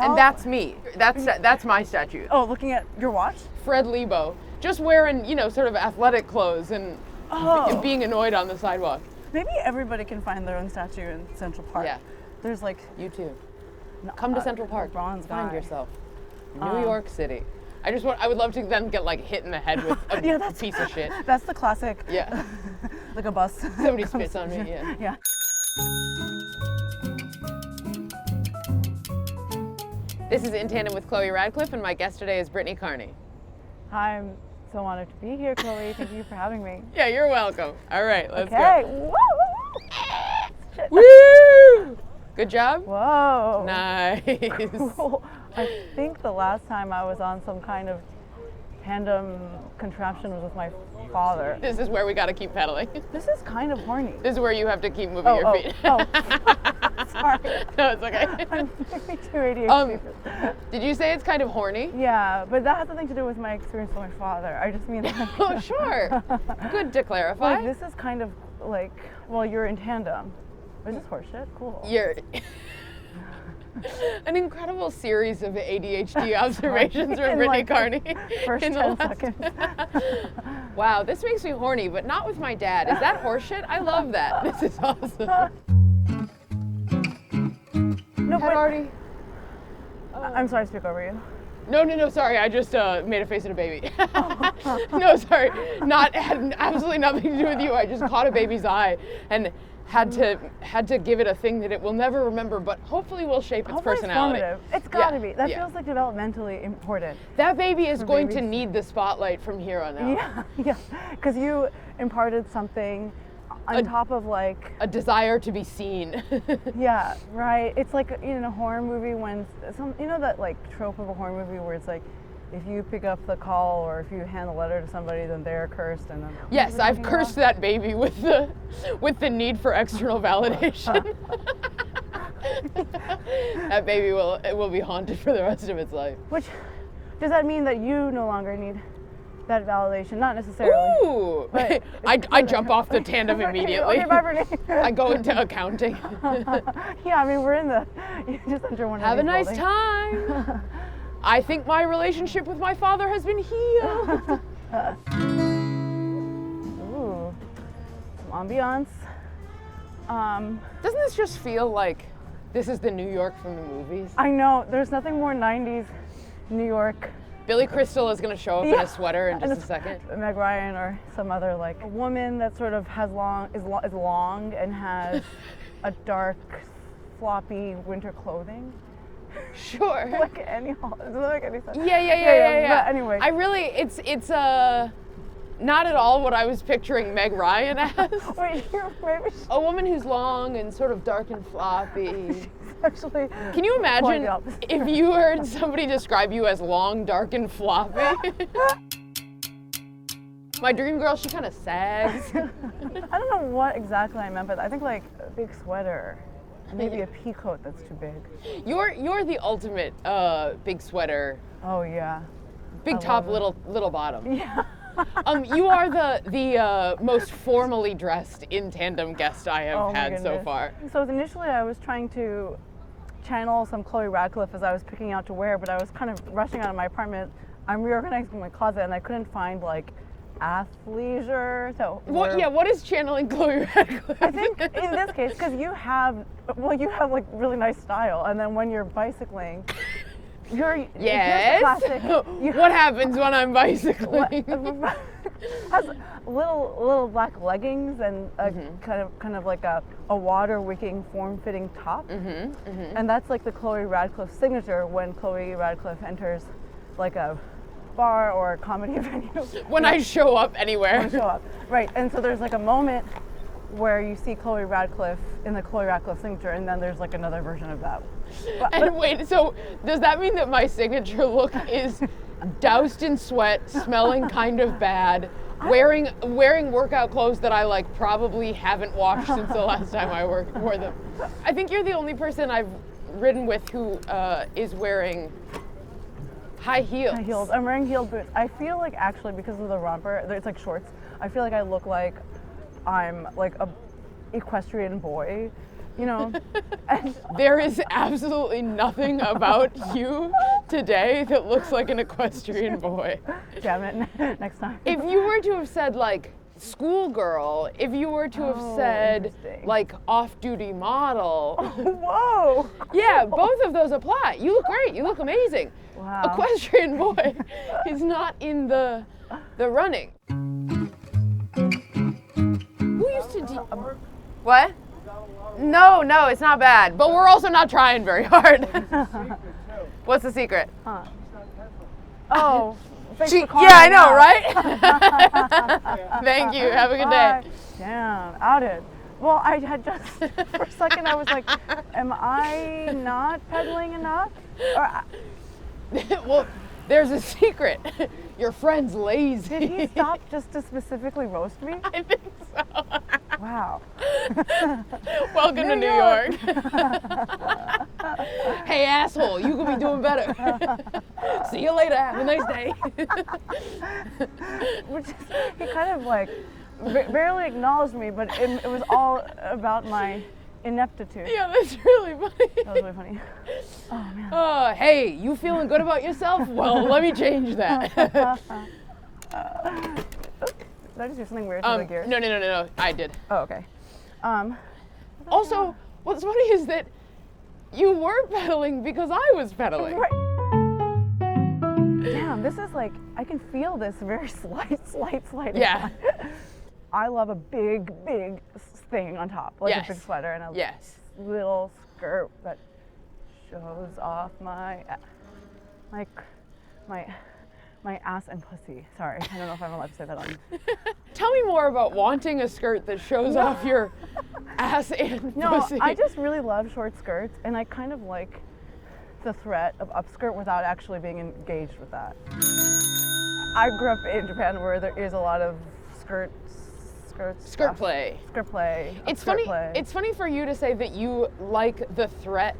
And that's me. That's my statue. Oh, looking at your watch? Fred Lebo, just wearing, sort of athletic clothes and being annoyed on the sidewalk. Maybe everybody can find their own statue in Central Park. Yeah. There's like... You too. Come to Central Park. Bronze Find guy. yourself. New York City. I would love to then get like hit in the head with a piece of shit. That's the classic. Yeah. Like a bus. Somebody spits on me, yeah. Yeah. This is In Tandem with Chloe Radcliffe, and my guest today is Brittany Carney. Hi, I'm so honored to be here, Chloe. Thank you for having me. Yeah, you're welcome. All right, let's Okay. go. Woo! Woo! Good job. Whoa. Nice. Cool. I think the last time I was on some kind of tandem contraption was with my father. This is where we got to keep pedaling. This is kind of horny. This is where you have to keep moving your feet. Sorry. No, it's okay. I'm maybe too ADHD. Did you say it's kind of horny? Yeah, but that has nothing to do with my experience with my father. I just mean that. Oh, sure. Good to clarify. Like, this is kind of like, well, you're in tandem. Is this horseshit? Cool. You're an incredible series of ADHD observations from Brittany Carney. First in 10 seconds. Wow, this makes me horny, but not with my dad. Is that horseshit? I love that. This is awesome. No, but Already. I'm sorry to speak over you. No, sorry. I just made a face at a baby. No, sorry. Had absolutely nothing to do with you. I just caught a baby's eye and had to give it a thing that it will never remember, but hopefully will shape its personality. It's gotta be. That feels like developmentally important. That baby is going to need the spotlight from here on out. Yeah, because you imparted something on top of like a desire to be seen. Yeah, right. It's like in a horror movie when that like trope of a horror movie where it's like, if you pick up the call or if you hand a letter to somebody, then they're cursed. And then yes, I've cursed that baby with the need for external validation. That baby will be haunted for the rest of its life. Which does that mean that you no longer need that validation? Not necessarily. Ooh! But I jump off the tandem immediately. Okay, bye, Brittany. I go into accounting. Yeah, I mean you just enter one of these Have a nice buildings. time. I think my relationship with my father has been healed. Ooh, some ambiance. Doesn't this just feel like this is the New York from the movies? I know, there's nothing more 90s New York. Billy Crystal is going to show up in a sweater in just a second. Meg Ryan or some other like a woman that sort of is long and has a dark, floppy winter clothing. Sure. Like any does that make any sense? Yeah. But anyway, it's not at all what I was picturing Meg Ryan as. Wait, maybe a woman who's long and sort of dark and floppy. Actually, can you imagine if you heard somebody describe you as long, dark, and floppy? My dream girl, she kind of sags. I don't know what exactly I meant, but I think like a big sweater. Maybe a pea coat that's too big. You're the ultimate big sweater. Oh yeah. Big top, little bottom. Yeah. You are the most formally dressed in tandem guest I have had so far. So initially I was trying to channel some Chloe Radcliffe as I was picking out to wear, but I was kind of rushing out of my apartment. I'm reorganizing my closet and I couldn't find like athleisure. So what is channeling Chloe Radcliffe? I think in this case, because you have like really nice style, and then when you're bicycling, you're classic. What happens when I'm bicycling? Has little black leggings and a kind of like a water wicking form-fitting top, and that's like the Chloe Radcliffe signature when Chloe Radcliffe enters like a bar or a comedy venue. When I show up anywhere. Right, and so there's like a moment where you see Chloe Radcliffe in the Chloe Radcliffe signature, and then there's like another version of that. Wait, so does that mean that my signature look is doused in sweat, smelling kind of bad, wearing workout clothes that I like probably haven't washed since the last time I wore them? I think you're the only person I've ridden with who is wearing high heels. High heels. I'm wearing heeled boots. I feel like actually because of the romper, it's like shorts, I feel like I look like I'm like a equestrian boy you know. And There is absolutely nothing about you today that looks like an equestrian boy. damn it, next time. If you were to have said like schoolgirl, if you were to have said interesting. like off-duty model, Whoa! yeah, both of those apply. You look great. You look amazing. Wow. Equestrian boy is not in the running. Who used to what? No, it's not bad. But we're also not trying very hard. What's the secret? Oh, thanks She, for calling yeah, I me know, out. right? Thank you. Have a good Bye. day. Damn, outed. Well, I had just, for a second, I was like, am I not pedaling enough? Or, Well, there's a secret. Your friend's lazy. did he stop just to specifically roast me? I think so. Wow. Welcome to New York. Hey, asshole, you could be doing better. See you later. Have a nice day. Which is, he kind of like barely acknowledged me, but it was all about my ineptitude. Yeah, that's really funny. That was really funny. Oh man. Oh, hey, you feeling good about yourself? Well, let me change that. Did I just do something weird to the gears? No. I did. Oh, okay. Also, what's funny is that you were pedaling because I was pedaling. Right. Damn, this is like, I can feel this very slight. Yeah. I love a big thing on top, like Yes. a big sweater and a Yes. little skirt that shows off my ass and pussy. Sorry, I don't know if I'm allowed to say that on. Tell me more about wanting a skirt that shows off your ass and No, pussy. I just really love short skirts, and I kind of like the threat of upskirt without actually being engaged with that. I grew up in Japan where there is a lot of skirt Skirt play. Skirt play. It's upskirt funny. play. It's funny for you to say that you like the threat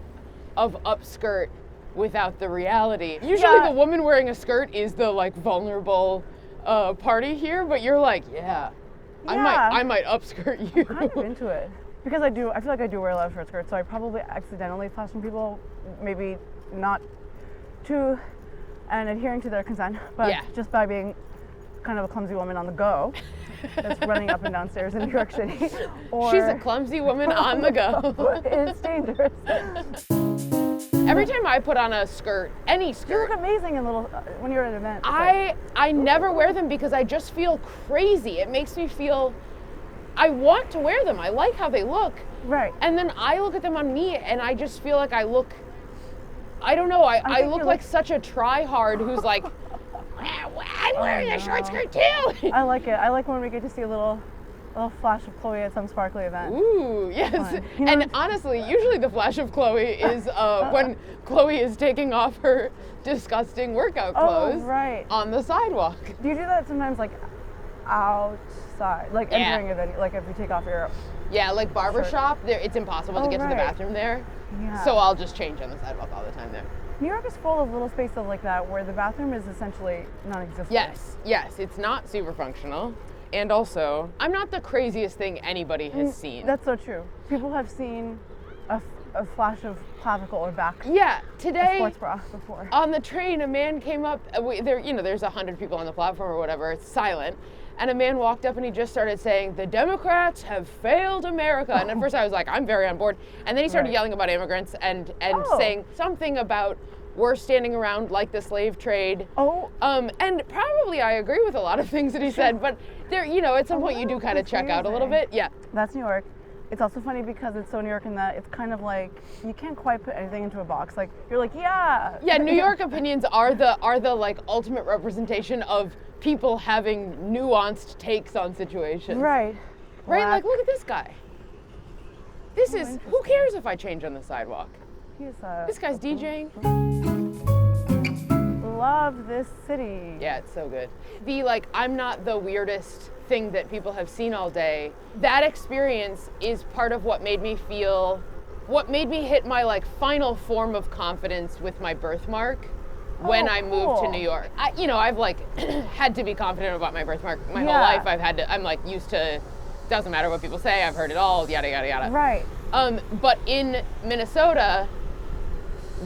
of upskirt without the reality. Usually, Yeah. the woman wearing a skirt is the like vulnerable party here, but you're like, yeah, I Yeah. might upskirt you. kind of into it because I feel like I do wear a lot of short skirts, so I probably accidentally flash some people, maybe not to and adhering to their consent, but Yeah. just by being kind of a clumsy woman on the go that's running up and down stairs in New York City. Or She's a clumsy woman on the go. it's dangerous. Every time I put on a skirt, any You skirt, look amazing in little when you're at an event. I never wear them because I just feel crazy. It makes me feel I want to wear them. I like how they look. Right. And then I look at them on me and I just feel like I don't know, I think look you like look- such a try-hard who's like, I'm wearing a short skirt too. I like it. I like when we get to see a little flash of Chloe at some sparkly event. Ooh, yes. Fun. You know And what- honestly, usually the flash of Chloe is when Chloe is taking off her disgusting workout Oh, clothes right. on the sidewalk. Do you do that sometimes, like outside, like Yeah. entering a venue, like if you take off your? Yeah, like barbershop, there it's impossible to Oh, get to the right. bathroom there. Yeah. So I'll just change on the sidewalk all the time there. New York is full of little spaces like that where the bathroom is essentially non-existent. Yes, it's not super functional. And also, I'm not the craziest thing anybody has seen. That's so true. People have seen a flash of clavicle or back Yeah, a today sports bra before. on the train, a man came up. There's 100 people on the platform or whatever. It's silent, and a man walked up and he just started saying, "The Democrats have failed America." And at first I was like, "I'm very on board." And then he started Right. yelling about immigrants and Oh. saying something about we're standing around like the slave trade. Oh, And probably I agree with a lot of things that he said, but there, at some point you do kind of check out a little bit. Yeah. that's New York. It's also funny because it's so New York in that it's kind of like you can't quite put anything into a box. Like you're like, yeah. Yeah, New York opinions are the like ultimate representation of people having nuanced takes on situations. Right. Right? Black. Like, look at this guy. This is who interesting. cares if I change on the sidewalk? He's, This guy's DJing. love this city. Yeah, it's so good. The I'm not the weirdest thing that people have seen all day. That experience is part of what made me hit my final form of confidence with my birthmark when Oh, I moved to cool. New York. I've had to be confident about my birthmark my whole Yeah. life. I'm used to, doesn't matter what people say, I've heard it all, yada, yada, yada. Right. But in Minnesota,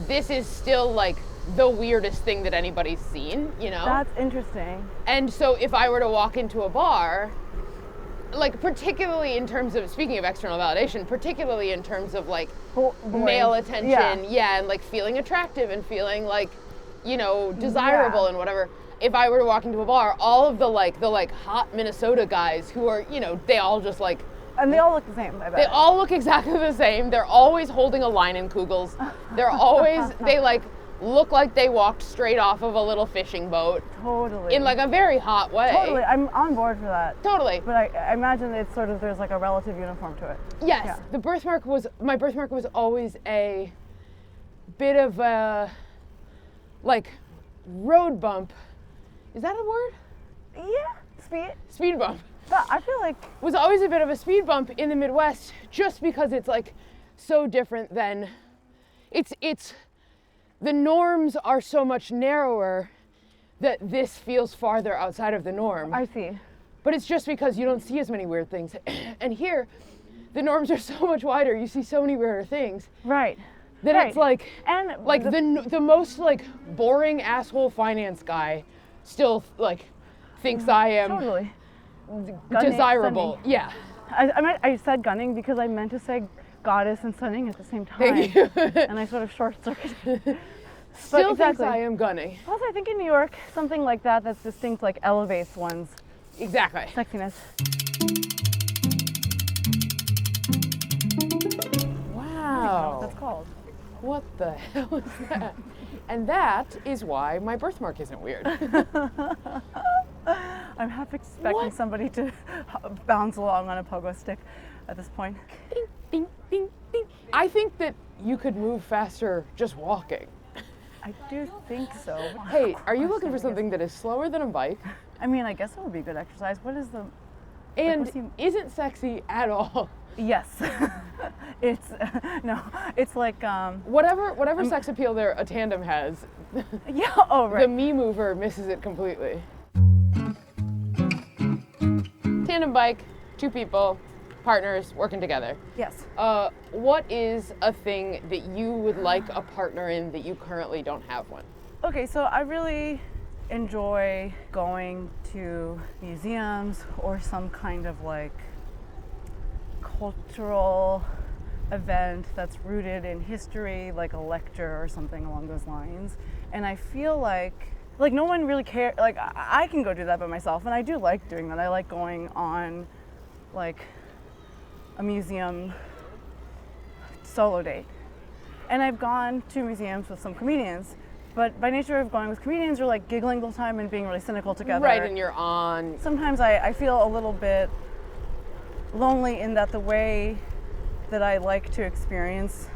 this is still like the weirdest thing that anybody's seen, you know? That's interesting. And so if I were to walk into a bar, like particularly in terms of, speaking of external validation, particularly in terms of like male attention, and like feeling attractive and feeling like, you know, desirable and whatever. If I were to walk into a bar, all of the hot Minnesota guys who are, you know, they all just like, and they all look the same, I bet. they all look exactly the same. They're always holding a line in Kugels. They're always, they like look like they walked straight off of a little fishing boat. Totally. In like a very hot way. Totally, I'm on board for that. Totally. But I imagine it's sort of, there's like a relative uniform to it. Yes. Yeah. My birthmark was always a bit of a, like, road bump. Is that a word? Yeah, Speed bump. but I feel like, Was always a bit of a speed bump in the Midwest, just because it's like so different than, it's the norms are so much narrower that this feels farther outside of the norm. I see. But it's just because you don't see as many weird things. And here, the norms are so much wider. You see so many weirder things. Right. That Right. it's like, And like the most like boring asshole finance guy still like thinks I am totally. Gunning, desirable. stunning. Yeah. I said gunning because I meant to say goddess and stunning at the same time. Thank you. And I sort of short-circuited. Still exactly. thinks I am gunning. Plus, I think in New York, something like that that's distinct like elevates one's Exactly. sexiness. Wow. That's called. What the hell is that? And that is why my birthmark isn't weird. I'm half expecting What? somebody to bounce along on a pogo stick at this point. Ding, ding, ding, ding. I think that you could move faster just walking. I do think so. Hey, are you looking for something that is slower than a bike I mean, I guess it would be good exercise. What is the? and what's the- isn't sexy at all? Yes. It's no. It's like Whatever sex appeal a tandem has, yeah. Oh right. the me mover misses it completely. Tandem bike, two people, partners working together. Yes. What is a thing that you would like a partner in that you currently don't have one? Okay, so I really enjoy going to museums or some kind of like cultural event that's rooted in history, like a lecture or something along those lines. And I feel like no one really cares. Like I can go do that by myself, and I do like doing that. I like going on like a museum solo date. And I've gone to museums with some comedians, but by nature of going with comedians, you're like giggling the whole time and being really cynical together. Right, and you're on. Sometimes I feel a little bit lonely in that the way that I like to experience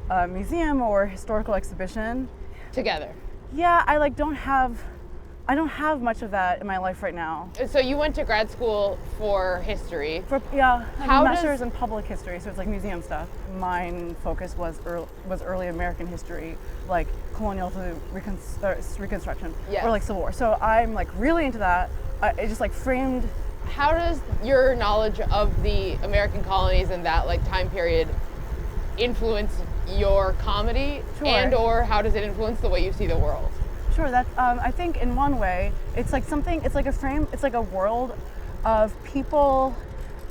a museum or historical exhibition, Together. yeah, I don't have much of that in my life right now. So you went to grad school for history. Yeah, How a does- master's in public history, so it's like museum stuff. Mine focus was early American history, like colonial to Reconstruction, Yes. or like Civil War. So I'm like really into that. It just like framed. How does your knowledge of the American colonies and that like time period influence your comedy? Sure. And or how does it influence the way you see the world? Sure, that's, I think in one way, it's like something, it's like a frame, it's like a world of people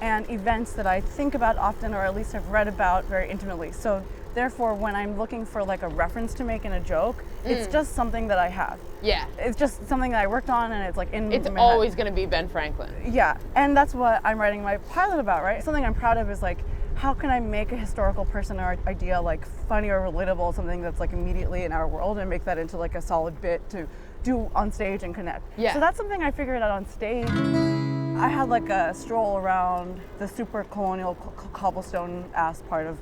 and events that I think about often, or at least have read about very intimately. So therefore, when I'm looking for like a reference to make in a joke, it's just something that I have. Yeah. It's just something that I worked on, and it's like in It's my head. always going to be Ben Franklin. Yeah, and that's what I'm writing my pilot about, right? Something I'm proud of is like, how can I make a historical person or idea like funny or relatable, something that's like immediately in our world, and make that into like a solid bit to do on stage and connect. Yeah. So that's something I figured out on stage. I had like a stroll around the super colonial cobblestone ass part of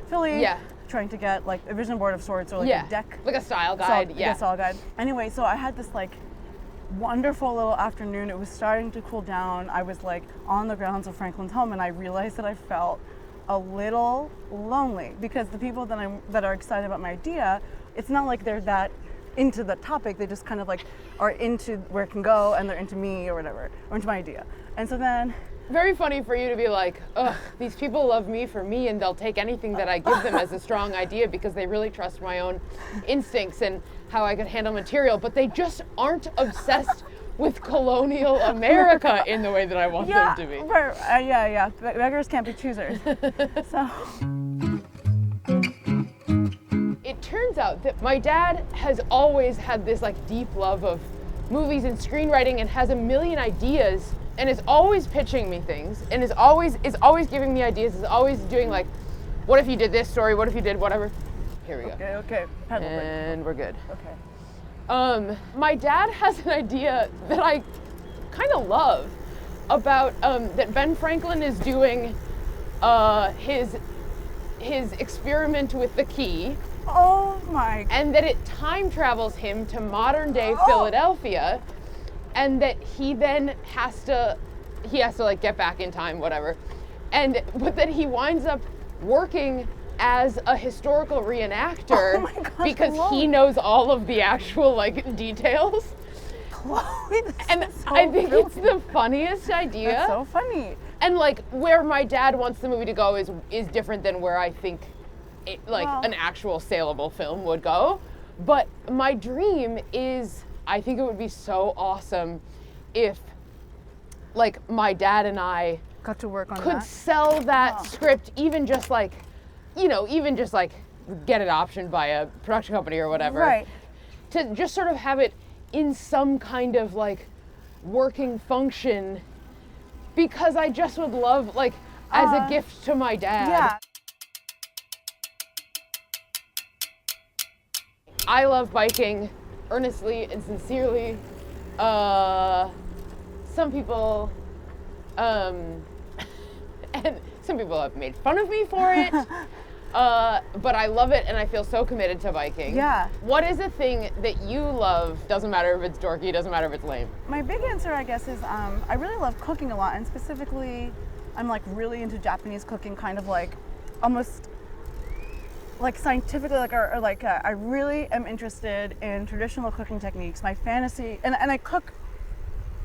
Philly. Yeah. Trying to get like a vision board of sorts, or like Yeah. a deck. Like a style guide. Like Yeah. a style guide. Anyway, so I had this like wonderful little afternoon. It was starting to cool down. I was like on the grounds of Franklin's home, and I realized that I felt a little lonely because the people that are excited about my idea, it's not like they're that into the topic. They just kind of like are into where it can go, and they're into me or whatever, or into my idea. And so then very funny for you to be like, ugh, these people love me for me and they'll take anything that I give them as a strong idea because they really trust my own instincts and how I could handle material, but they just aren't obsessed with colonial America in the way that I want them to be. Right, yeah. Beggars can't be choosers. So. It turns out that my dad has always had this like deep love of movies and screenwriting and has a million ideas and is always pitching me things and is always giving me ideas, is always doing like, what if you did this story, what if you did whatever. Here we go. Okay. And we're good. Okay. My dad has an idea that I kind of love about that Ben Franklin is doing his experiment with the key. Oh my. And that it time travels him to modern day Philadelphia, and that he then has to like get back in time, whatever. But that he winds up working as a historical reenactor because he knows all of the actual like details. Chloe, and I think it's the funniest idea. That's so funny. And like where my dad wants the movie to go is different than where I think an actual saleable film would go. But my dream is, I think it would be so awesome if like my dad and I got to work on could sell that script, even just like get it optioned by a production company or whatever. Right. To just sort of have it in some kind of like working function, because I just would love, like, as a gift to my dad. Yeah. I love biking earnestly and sincerely. Some people, and some people have made fun of me for it. But I love it and I feel so committed to biking. Yeah. What is a thing that you love? Doesn't matter if it's dorky, doesn't matter if it's lame. My big answer, I guess, is I really love cooking a lot, and specifically, I'm like really into Japanese cooking, kind of like almost like scientifically, like I really am interested in traditional cooking techniques. My fantasy, and I cook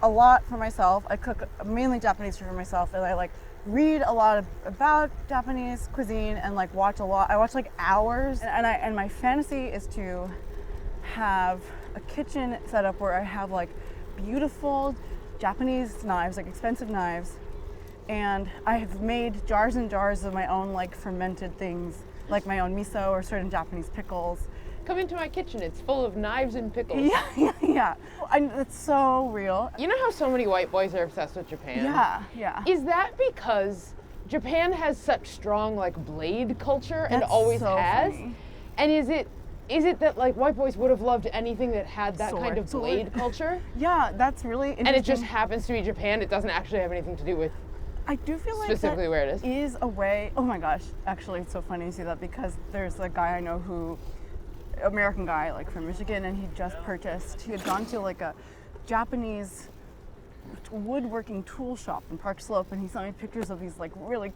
a lot for myself. I cook mainly Japanese food for myself, and I like read a lot about Japanese cuisine and like watch a lot. I watch like hours, and my fantasy is to have a kitchen set up where I have like beautiful Japanese knives, like expensive knives, and I have made jars and jars of my own like fermented things, like my own miso or certain Japanese pickles. Come into my kitchen, it's full of knives and pickles. Yeah. It's so real. You know how so many white boys are obsessed with Japan? Yeah. Is that because Japan has such strong like blade culture and That's always so has? funny. And is it that like white boys would have loved anything that had that kind of blade culture? Yeah, that's really interesting. And it just happens to be Japan. It doesn't actually have anything to do with I do feel like specifically that where it is a way. Oh my gosh, actually it's so funny to see that, because there's a guy I know American guy, like from Michigan, and he had gone to like a Japanese woodworking tool shop in Park Slope, and he sent me pictures of these like really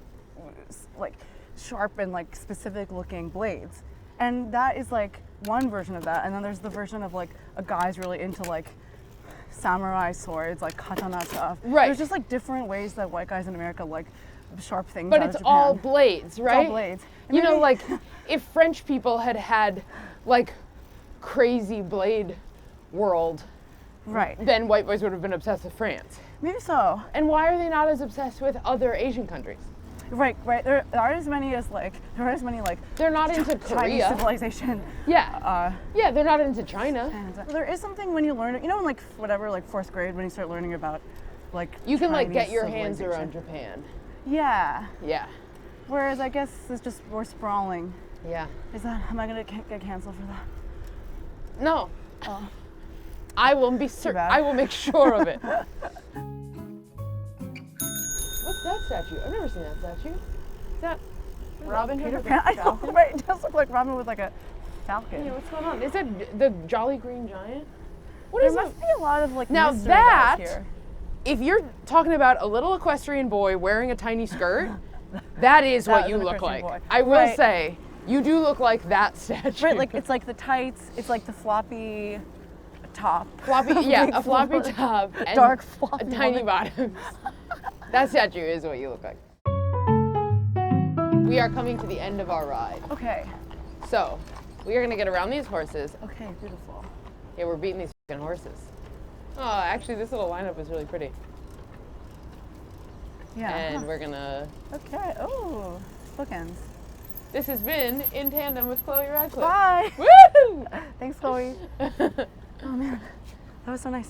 like sharp and like specific looking blades. And that is like one version of that. And then there's the version of like a guy's really into like samurai swords, like katana stuff. Right. There's just like different ways that white guys in America like sharp things. But out it's of Japan. all blades, right? It's all blades. And You know, maybe- like if French people had like crazy blade world, right. then white boys would have been obsessed with France. Maybe so. And why are they not as obsessed with other Asian countries? Right. There aren't as many They're not into Chinese Korea. civilization. Yeah. Yeah, they're not into China. And there is something when you learn, in like whatever, like fourth grade, when you start learning about like You can like get Chinese your hands civilization. around Japan. Yeah. Yeah. Whereas I guess it's just more sprawling. Yeah. Am I gonna get canceled for that? No. Oh. I will be certain. bad. I will make sure of it. What's that statue? I've never seen that statue. Is that Robin Hood? Peter with a Pan. I know, falcon? right? It does look like Robin with like a falcon. Yeah, what's going on? Is that the Jolly Green Giant? What There is must it? be a lot of like Now mystery about that, here. if you're talking about a little equestrian boy wearing a tiny skirt, that is what That you is an look equestrian like. boy. I will Right. say, you do look like that statue. Right, like it's like the tights, it's like the floppy top. floppy, yeah, Big a floppy top and dark floppy tiny woman. bottoms. That statue is what you look like. We are coming to the end of our ride. Okay. So, we are gonna get around these horses. Okay, beautiful. Yeah, we're beating these fucking horses. Oh, actually, this little lineup is really pretty. Yeah. And we're gonna. Okay. Oh, bookends. This has been In Tandem with Chloe Radcliffe. Bye. Woo! Thanks, Chloe. Oh man, that was so nice.